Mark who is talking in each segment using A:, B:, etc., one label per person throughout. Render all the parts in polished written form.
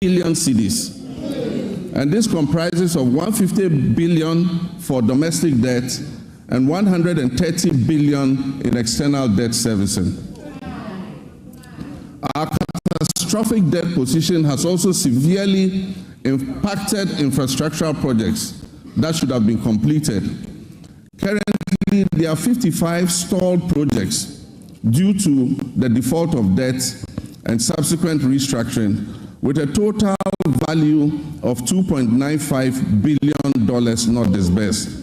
A: billion cedis. And this comprises of 150 billion for domestic debt and 130 billion in external debt servicing. Our catastrophic debt position has also severely impacted infrastructural projects that should have been completed. Currently, there are 55 stalled projects due to the default of debt and subsequent restructuring, with a total value of $2.95 billion not disbursed.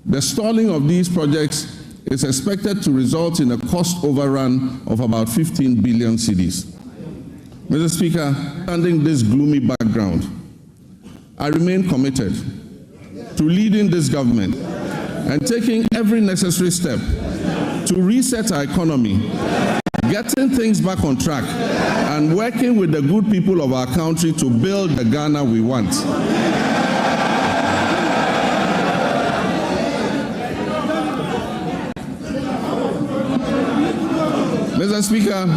A: The stalling of these projects is expected to result in a cost overrun of about 15 billion cedis. Mr. Speaker, understanding this gloomy background, I remain committed to leading this government and taking every necessary step to reset our economy, getting things back on track, and working with the good people of our country to build the Ghana we want. Mr. Speaker,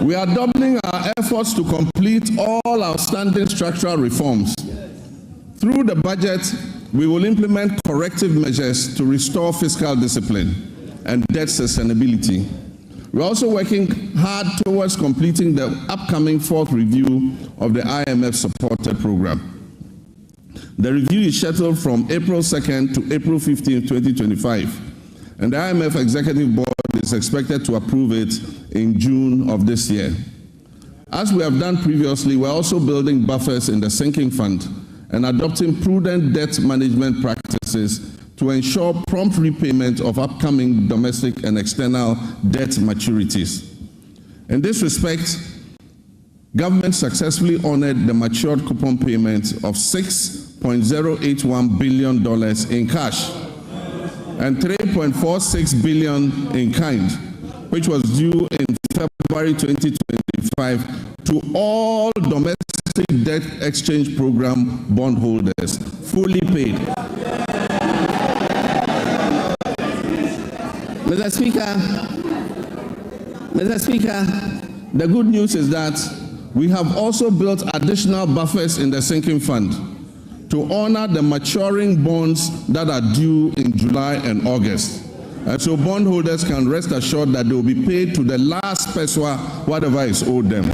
A: we are doubling our efforts to complete all outstanding structural reforms. Through the budget, we will implement corrective measures to restore fiscal discipline and debt sustainability. We're also working hard towards completing the upcoming fourth review of the IMF-supported program. The review is scheduled from April 2nd to April 15, 2025, and the IMF Executive Board is expected to approve it in June of this year. As we have done previously, we're also building buffers in the sinking fund and adopting prudent debt management practices to ensure prompt repayment of upcoming domestic and external debt maturities. In this respect, government successfully honored the matured coupon payment of $6.081 billion in cash and $3.46 billion in kind, which was due in February 2025 to all domestic debt exchange program bondholders, fully paid. Mr. Speaker, the good news is that we have also built additional buffers in the sinking fund to honor the maturing bonds that are due in July and August. And so bondholders can rest assured that they will be paid to the last pesewa, whatever is owed them.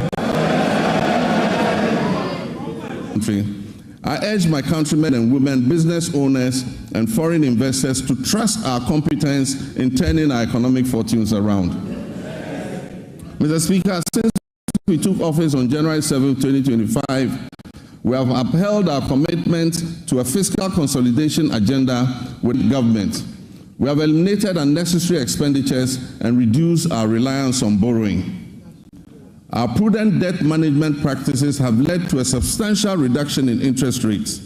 A: I urge my countrymen and women, business owners, and foreign investors to trust our competence in turning our economic fortunes around. Mr. Speaker, since we took office on January 7, 2025, we have upheld our commitment to a fiscal consolidation agenda with government. We have eliminated unnecessary expenditures and reduced our reliance on borrowing. Our prudent debt management practices have led to a substantial reduction in interest rates,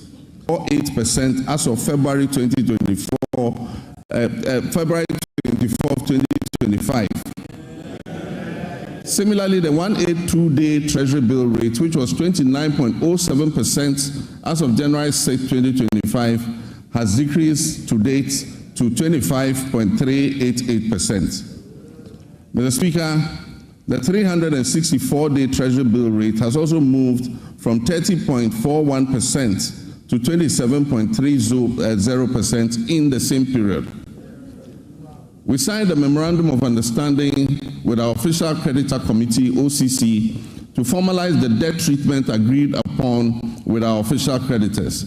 A: or 8% as of February 2025. Similarly, the 182-day Treasury bill rate, which was 29.07% as of January 6, 2025, has decreased to date to 25.388%. Mr. Speaker, the 364-day Treasury bill rate has also moved from 30.41% to 27.30% in the same period. We signed a Memorandum of Understanding with our Official Creditor Committee, OCC, to formalize the debt treatment agreed upon with our official creditors.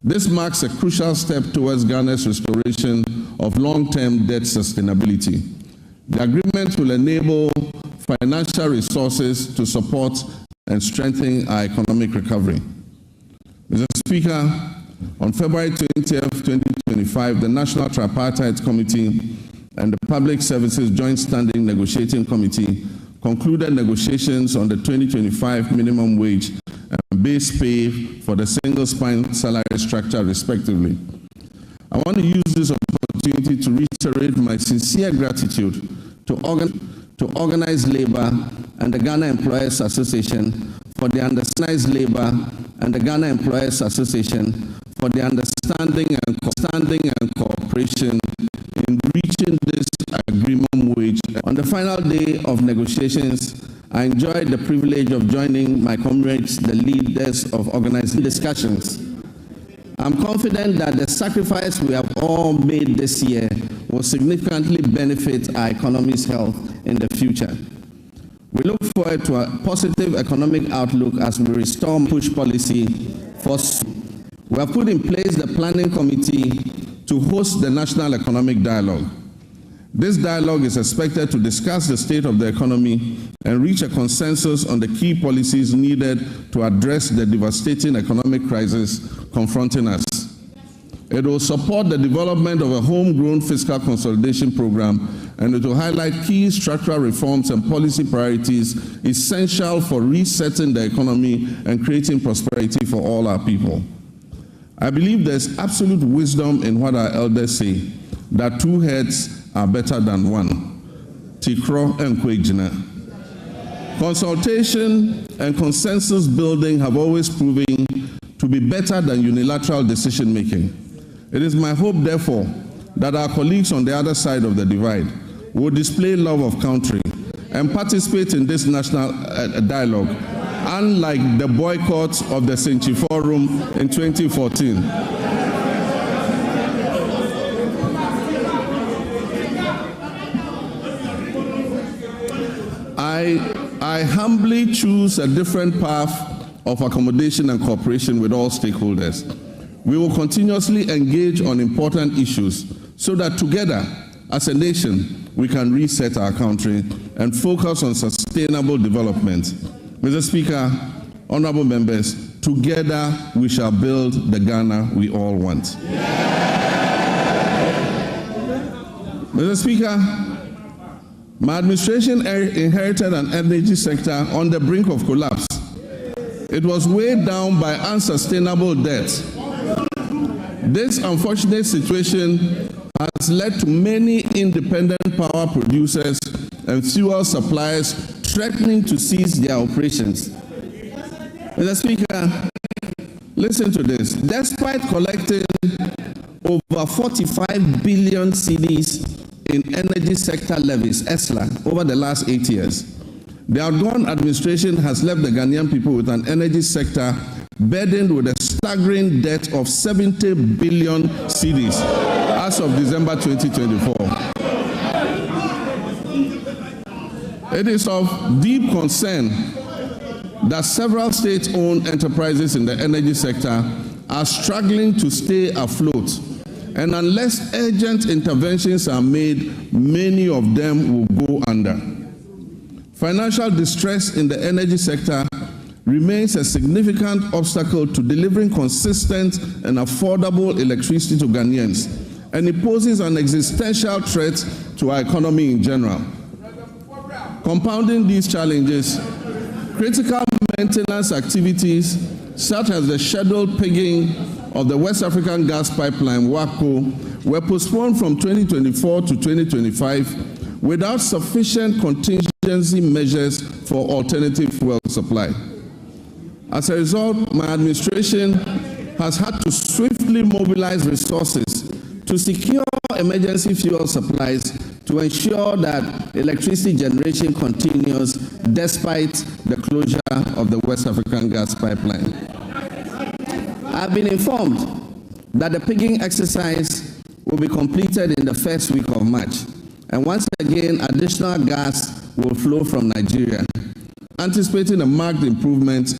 A: This marks a crucial step towards Ghana's restoration of long-term debt sustainability. The agreement will enable financial resources to support and strengthen our economic recovery. Mr. Speaker, on February 20th, 2025, the National Tripartite Committee and the Public Services Joint Standing Negotiating Committee concluded negotiations on the 2025 minimum wage and base pay for the single spine salary structure, respectively. I want to use this opportunity to reiterate my sincere gratitude to Organized Labor and the Ghana Employers Association for the understanding and cooperation in reaching this agreement wage. On the final day of negotiations, I enjoyed the privilege of joining my comrades, the leaders of organizing discussions. I'm confident that the sacrifice we have all made this year will significantly benefit our economy's health in the future. We look forward to a positive economic outlook as we restore push policy for. We have put in place the planning committee to host the National Economic Dialogue. This dialogue is expected to discuss the state of the economy and reach a consensus on the key policies needed to address the devastating economic crisis confronting us. It will support the development of a homegrown fiscal consolidation program, and it will highlight key structural reforms and policy priorities essential for resetting the economy and creating prosperity for all our people. I believe there's absolute wisdom in what our elders say, that two heads are better than one. Tikro and Kwejina. Consultation and consensus building have always proven to be better than unilateral decision making. It is my hope, therefore, that our colleagues on the other side of the divide will display love of country and participate in this national dialogue, unlike the boycott of the Senchi Forum in 2014. I humbly choose a different path of accommodation and cooperation with all stakeholders. We will continuously engage on important issues so that together, as a nation, we can reset our country and focus on sustainable development. Mr. Speaker, honorable members, together we shall build the Ghana we all want. Mr. Speaker, my administration inherited an energy sector on the brink of collapse. It was weighed down by unsustainable debt. This unfortunate situation has led to many independent power producers and fuel suppliers threatening to cease their operations. Mr. Speaker, listen to this. Despite collecting over 45 billion cedis in energy sector levies, ESLA, over the last 8 years, the outgone administration has left the Ghanaian people with an energy sector burdened with a staggering debt of 70 billion cedis as of December 2024. It is of deep concern that several state-owned enterprises in the energy sector are struggling to stay afloat, and unless urgent interventions are made, many of them will go under. Financial distress in the energy sector remains a significant obstacle to delivering consistent and affordable electricity to Ghanaians, and it poses an existential threat to our economy in general. Compounding these challenges, critical maintenance activities such as the scheduled pigging of the West African gas pipeline, WAPCO, were postponed from 2024 to 2025 without sufficient contingency measures for alternative fuel supply. As a result, my administration has had to swiftly mobilize resources to secure emergency fuel supplies to ensure that electricity generation continues despite the closure of the West African gas pipeline. I've been informed that the pigging exercise will be completed in the first week of March, and once again, additional gas will flow from Nigeria, anticipating a marked improvement